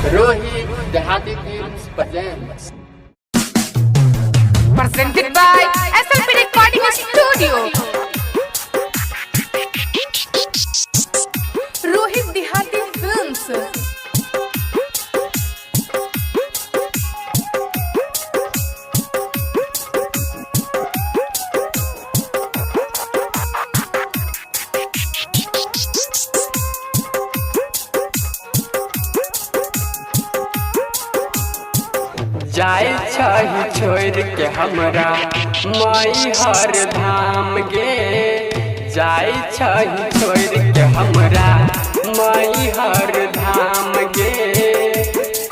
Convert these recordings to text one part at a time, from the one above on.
Rohit Dehati Films presents. Presented by SLP Recording Studio. Rohit Dehati Films. जाय छही छोड़ के हमरा माई हर धाम गे। जाय छही छोड़ के हमरा माई हर धाम गे।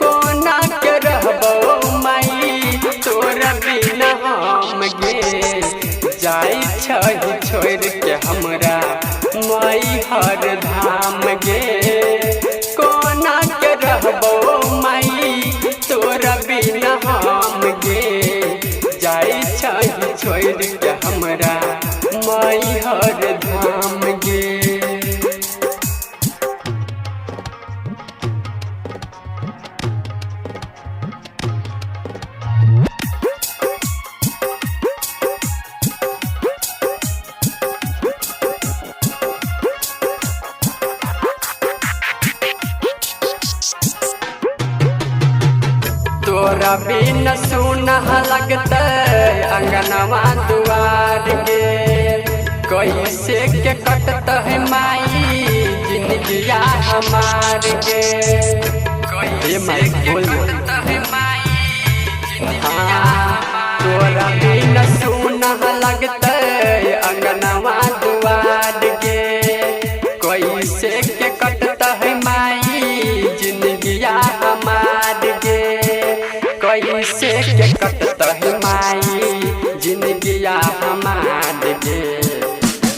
कोना के रहबो माई तोरा बिना हम गे। जाय छही छोड़ के हमरा माई हर धाम गे। कोना के रहबो माई तोरा बिना हम गे। जाय छही छोड़ के हमरा माई हर धाम गे। तोरा बिन सुनह लगते अंगनवा दुआर गे। कैसे के कटत है माई जिंदगिया हमार गे। कैसे के कटत है माई जिंदगिया। तोरा बिन सुनह लगते अंगनवा दुआर गे। कैसे के कटत है माई जिंदगिया हमार गे। कैसे के कटत है माई जिंदगिया हमार गे।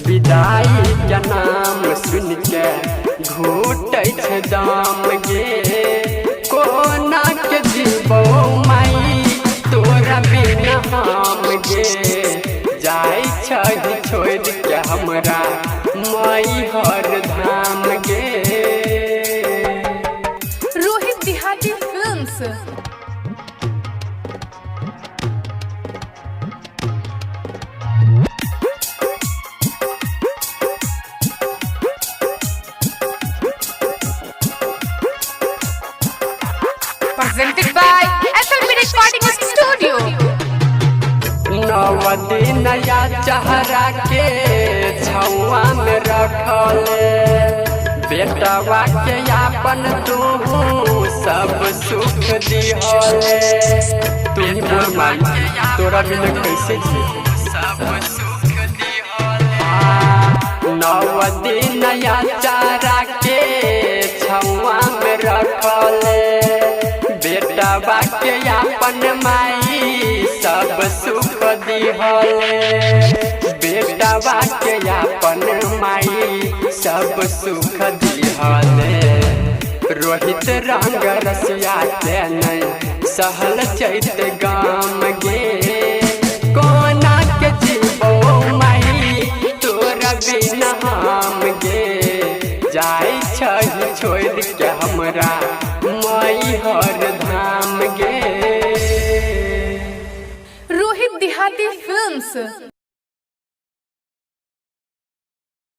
विदाई के नाम सुन के घूटै छै दाम गे। कोना के जीवो माई तोरा बिना हम गे। जाय छही छोड़ के हमरा माई हर धाम गे। Rohit Dehati Films. Presented by SLP Recording Studio. नवदी नया चेहरा के छुआ में रखले। बेटवा के आपन तू सब सुख दिहले। तू ही बोल माई तोरा बिना कैसे जी। सब सुख दिहले। नवदी नया चेहरा के छुआ में रखले। बेटवा के आपन माई सब सुख दिहले। बेटवा के आपन माई सब सुख दिहले। रोहित रंग रसिया के नहीं सहल चैत गाम गे। कोना के जीवो माई तोरा बिना हम गे। जाय छही छोड़ के हमरा माई हर धाम गे। Rohit Dehati Films.